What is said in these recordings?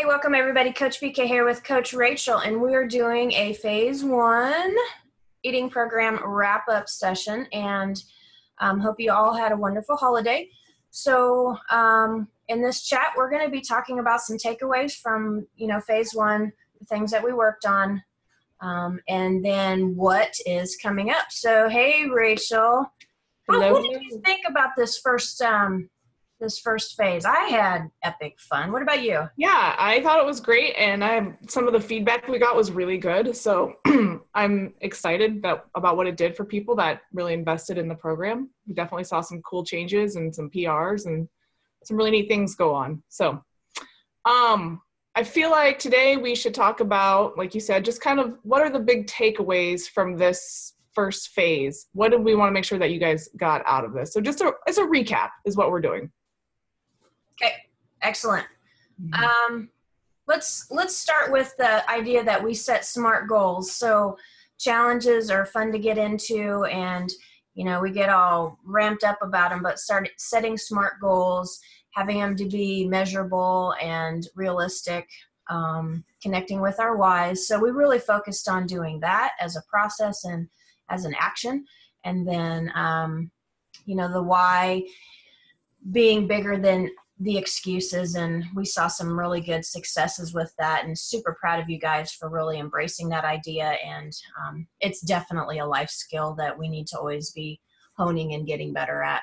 Hey, welcome everybody. Coach BK here with Coach Rachel, and we are doing a phase 1 eating program wrap-up session, and hope you all had a wonderful holiday. So in this chat, we're going to be talking about some takeaways from, phase 1, the things that we worked on, and then what is coming up. So, hey, Rachel, what did you think about this first phase? I had epic fun. What about you? Yeah, I thought it was great, and some of the feedback we got was really good. So I'm excited about what it did for people that really invested in the program. We definitely saw some cool changes and some PRs and some really neat things go on. So I feel like today we should talk about, like you said, just kind of what are the big takeaways from this first phase? What did we want to make sure that you guys got out of this? So just as a recap is what we're doing. Okay, excellent. Let's start with the idea that we set SMART goals. So challenges are fun to get into, and we get all ramped up about them, but start setting SMART goals, having them to be measurable and realistic, connecting with our whys. So we really focused on doing that as a process and as an action. And then, the why being bigger than the excuses, and we saw some really good successes with that, and super proud of you guys for really embracing that idea. And it's definitely a life skill that we need to always be honing and getting better at.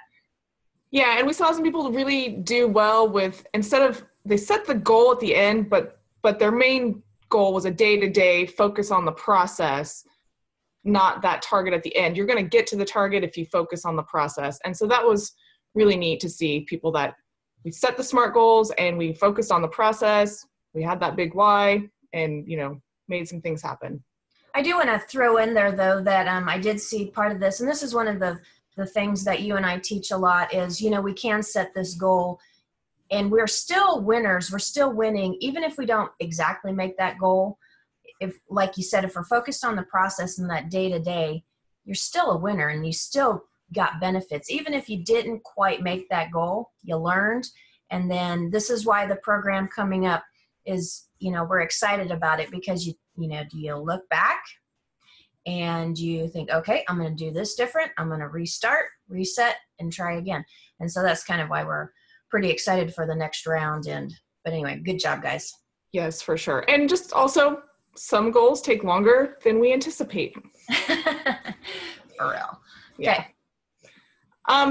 Yeah, and we saw some people really do well with, they set the goal at the end, but their main goal was a day-to-day focus on the process, not that target at the end. You're going to get to the target if you focus on the process. And so that was really neat to see people that we set the SMART goals and we focused on the process. We had that big why and, made some things happen. I do want to throw in there, though, that I did see part of this, and this is one of the things that you and I teach a lot is, we can set this goal and we're still winners. We're still winning, even if we don't exactly make that goal. If, like you said, if we're focused on the process and that day-to-day, you're still a winner and you still got benefits. Even if you didn't quite make that goal, you learned. And then this is why the program coming up is, we're excited about it, because you look back and you think, okay, I'm going to do this different. I'm going to restart, reset, and try again. And so that's kind of why we're pretty excited for the next round. But anyway, good job, guys. Yes, for sure. And just also, some goals take longer than we anticipate. For real. Yeah. Okay.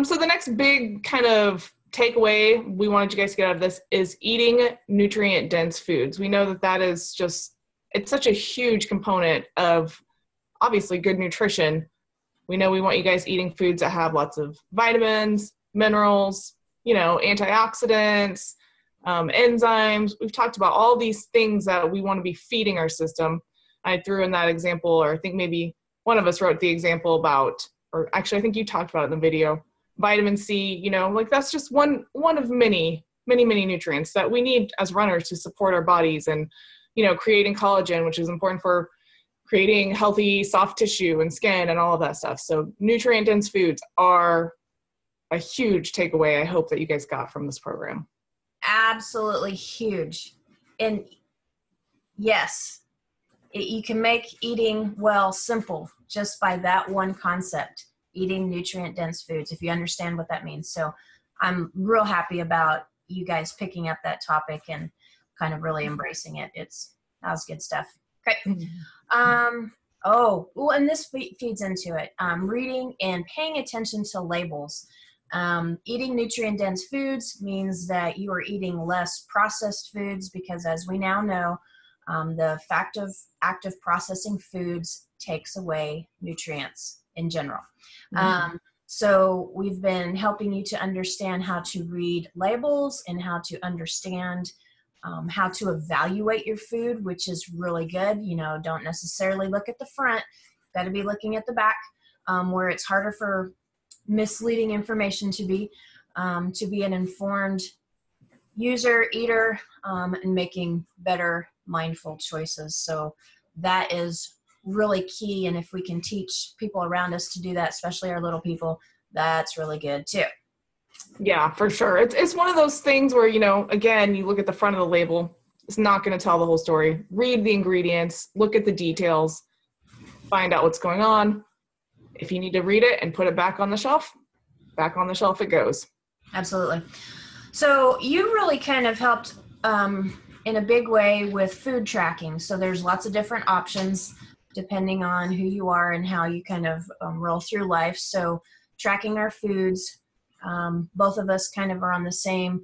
So the next big kind of takeaway we wanted you guys to get out of this is eating nutrient-dense foods. We know that is it's such a huge component of obviously good nutrition. We know we want you guys eating foods that have lots of vitamins, minerals, antioxidants, enzymes. We've talked about all these things that we want to be feeding our system. I threw in that example, or I think maybe one of us wrote the example about, or actually I think you talked about it in the video, vitamin C, that's just one of many nutrients that we need as runners to support our bodies and, creating collagen, which is important for creating healthy soft tissue and skin and all of that stuff. So nutrient-dense foods are a huge takeaway I hope that you guys got from this program. Absolutely huge. And yes, you can make eating well simple just by that one concept, eating nutrient-dense foods, if you understand what that means. So I'm real happy about you guys picking up that topic and kind of really embracing it. That was good stuff. Okay. And this feeds into it. Reading and paying attention to labels. Eating nutrient-dense foods means that you are eating less processed foods, because as we now know, the fact of active processing foods takes away nutrients in general. So we've been helping you to understand how to read labels and how to understand how to evaluate your food, which is really good. Don't necessarily look at the front, got to be looking at the back, where it's harder for misleading information to be an informed user, eater, and making better mindful choices. So that is really key. And if we can teach people around us to do that, especially our little people, that's really good too. Yeah, for sure. It's one of those things where, again, you look at the front of the label, It's not going to tell the whole story. Read the ingredients, look at the details, find out what's going on. If you need to read it and put it back on the shelf it goes. Absolutely. So you really kind of helped in a big way with food tracking. So there's lots of different options depending on who you are and how you kind of roll through life. So tracking our foods, both of us kind of are on the same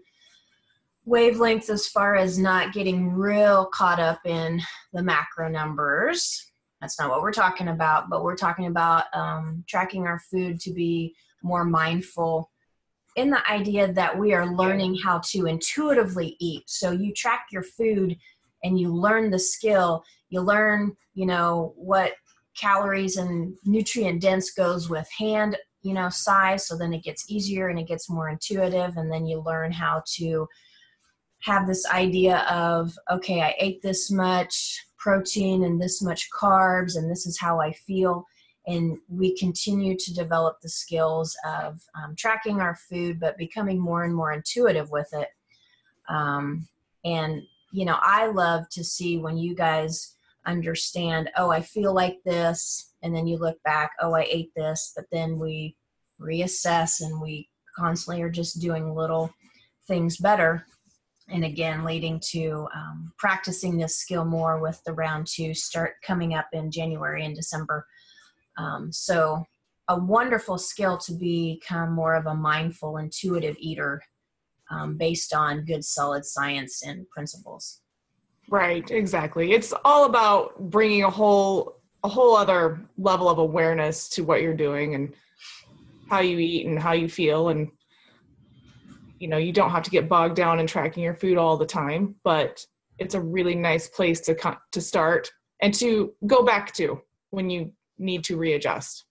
wavelength as far as not getting real caught up in the macro numbers. That's not what we're talking about, but we're talking about tracking our food to be more mindful in the idea that we are learning how to intuitively eat. So you track your food and you learn the skill. You learn, what calories and nutrient dense goes with hand, size. So then it gets easier and it gets more intuitive. And then you learn how to have this idea of, okay, I ate this much protein and this much carbs, and this is how I feel. And we continue to develop the skills of tracking our food, but becoming more and more intuitive with it. I love to see when you guys understand, oh, I feel like this, and then you look back, oh, I ate this, but then we reassess and we constantly are just doing little things better. And again, leading to practicing this skill more with the round 2 start coming up in January and December. So a wonderful skill to become more of a mindful, intuitive eater based on good, solid science and principles. Right, exactly. It's all about bringing a whole other level of awareness to what you're doing and how you eat and how you feel. And, you don't have to get bogged down in tracking your food all the time, but it's a really nice place to start and to go back to when you need to readjust.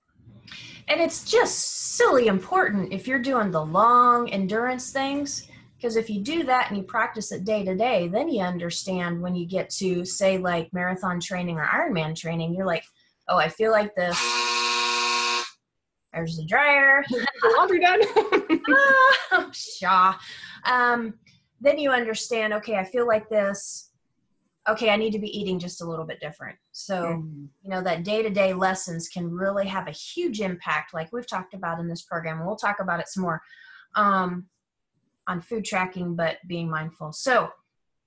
And it's just silly important if you're doing the long endurance things, because if you do that and you practice it day to day, then you understand when you get to, say, like marathon training or Ironman training, you're like, oh, I feel like this. There's the dryer. The laundry done. Oh, Shaw. Then you understand, okay, I feel like this. Okay, I need to be eating just a little bit different. So, that day-to-day lessons can really have a huge impact, like we've talked about in this program. And we'll talk about it some more on food tracking, but being mindful. So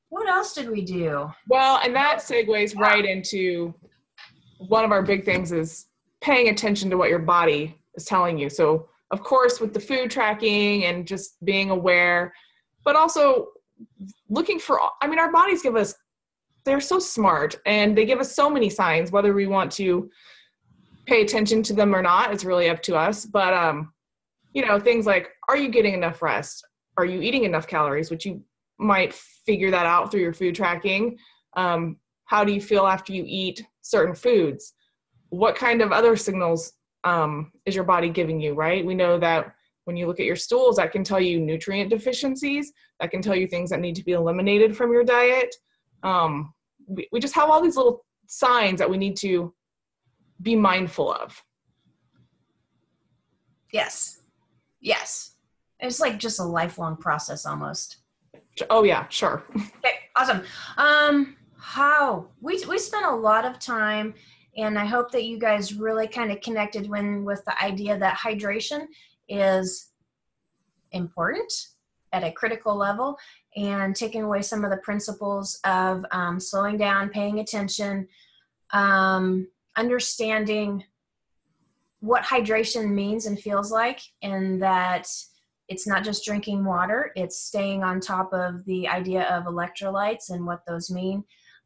what else did we do? Well, and that segues right into one of our big things is paying attention to what your body is telling you. So, of course, with the food tracking and just being aware, but also looking for, our bodies they're so smart and they give us so many signs, whether we want to pay attention to them or not, it's really up to us. But, things like, are you getting enough rest? Are you eating enough calories, which you might figure that out through your food tracking? How do you feel after you eat certain foods? What kind of other signals is your body giving you, right? We know that when you look at your stools, that can tell you nutrient deficiencies. That can tell you things that need to be eliminated from your diet. We just have all these little signs that we need to be mindful of. Yes. It's like just a lifelong process almost. Oh yeah, sure. Okay, awesome. How we spent a lot of time, and I hope that you guys really kind of connected with the idea that hydration is important at a critical level, and taking away some of the principles of slowing down, paying attention, understanding what hydration means and feels like, and that it's not just drinking water, it's staying on top of the idea of electrolytes and what those mean.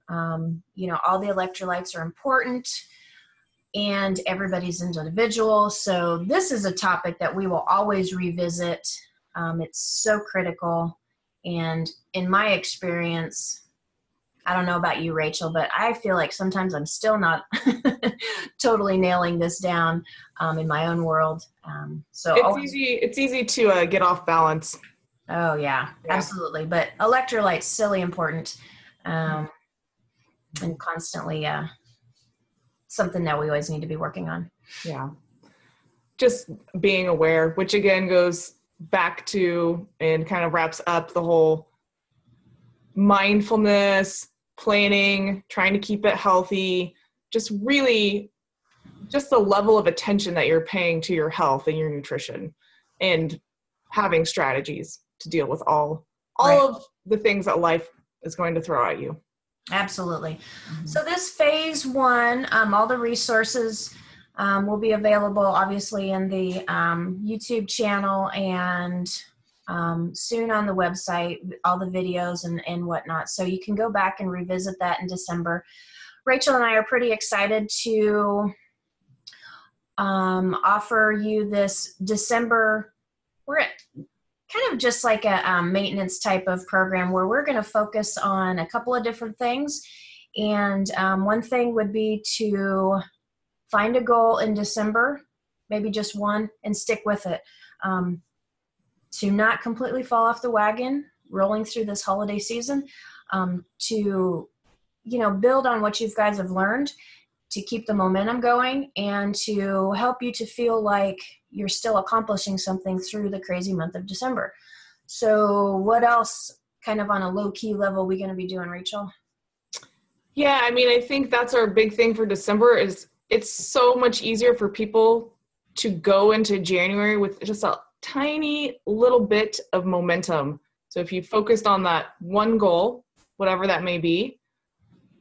All the electrolytes are important and everybody's individual. So this is a topic that we will always revisit. It's so critical. And in my experience, I don't know about you, Rachel, but I feel like sometimes I'm still not totally nailing this down in my own world. So it's easy to get off balance. Oh yeah, absolutely. But electrolytes, silly important, and constantly something that we always need to be working on. Yeah. Just being aware, which again goes back to and kind of wraps up the whole mindfulness, planning, trying to keep it healthy, just really just the level of attention that you're paying to your health and your nutrition, and having strategies to deal with all Right. of the things that life is going to throw at you. Absolutely. So this phase one, all the resources will be available obviously in the YouTube channel and soon on the website, all the videos and whatnot. So you can go back and revisit that in December. Rachel and I are pretty excited to offer you this December. We're at kind of just like a maintenance type of program where we're going to focus on a couple of different things. And one thing would be to find a goal in December, maybe just one, and stick with it. To not completely fall off the wagon rolling through this holiday season, to, build on what you guys have learned, to keep the momentum going, and to help you to feel like you're still accomplishing something through the crazy month of December. So what else kind of on a low key level we going to be doing, Rachel? Yeah, I mean, I think that's our big thing for December is it's so much easier for people to go into January with just a tiny little bit of momentum. So if you focused on that one goal, whatever that may be,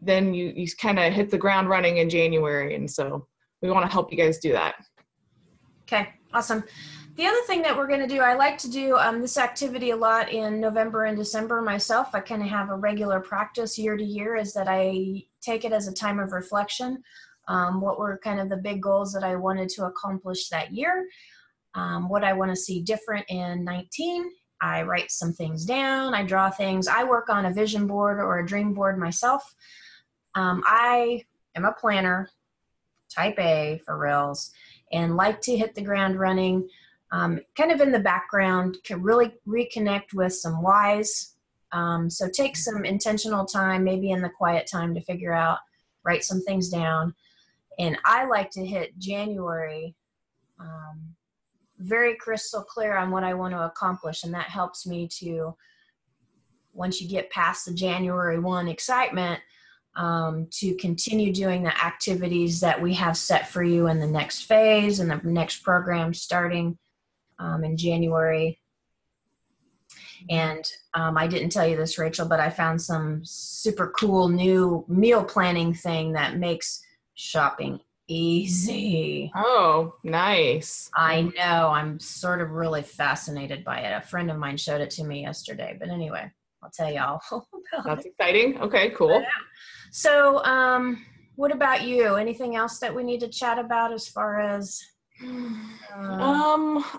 then you kind of hit the ground running in January. And so we want to help you guys do that. Okay, awesome. The other thing that we're going to do, I like to do this activity a lot in November and December myself. I kind of have a regular practice year to year, is that I take it as a time of reflection. What were kind of the big goals that I wanted to accomplish that year? What I want to see different in 19. I write some things down. I draw things. I work on a vision board or a dream board myself. I am a planner, type A for reals, and like to hit the ground running, kind of in the background, can really reconnect with some whys. So take some intentional time, maybe in the quiet time, to figure out, write some things down. And I like to hit January very crystal clear on what I want to accomplish. And that helps me to, once you get past the January 1 excitement, to continue doing the activities that we have set for you in the next phase and the next program starting in January. And I didn't tell you this, Rachel, but I found some super cool new meal planning thing that makes shopping easy. Oh, nice. I know. I'm sort of really fascinated by it. A friend of mine showed it to me yesterday. But anyway, I'll tell y'all about That's it. exciting. Okay, cool. So what about you? Anything else that we need to chat about as far as...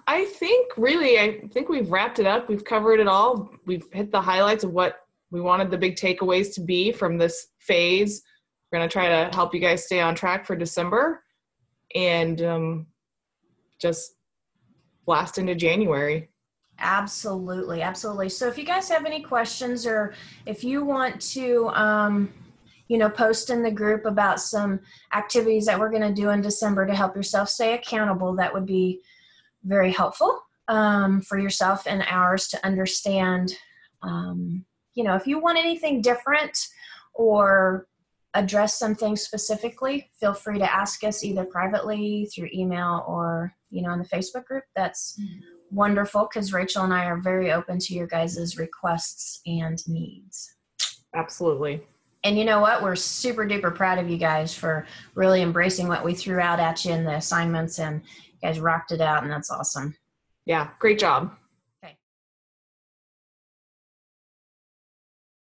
I think we've wrapped it up. We've covered it all. We've hit the highlights of what we wanted the big takeaways to be from this phase. We're going to try to help you guys stay on track for December and just blast into January. Absolutely. Absolutely. So if you guys have any questions, or if you want to, post in the group about some activities that we're going to do in December to help yourself stay accountable, that would be very helpful for yourself and ours to understand. If you want anything different or address something specifically, feel free to ask us either privately through email or, in the Facebook group. That's wonderful, because Rachel and I are very open to your guys' requests and needs. Absolutely. And you know what? We're super duper proud of you guys for really embracing what we threw out at you in the assignments, and you guys rocked it out, and that's awesome. Yeah, great job.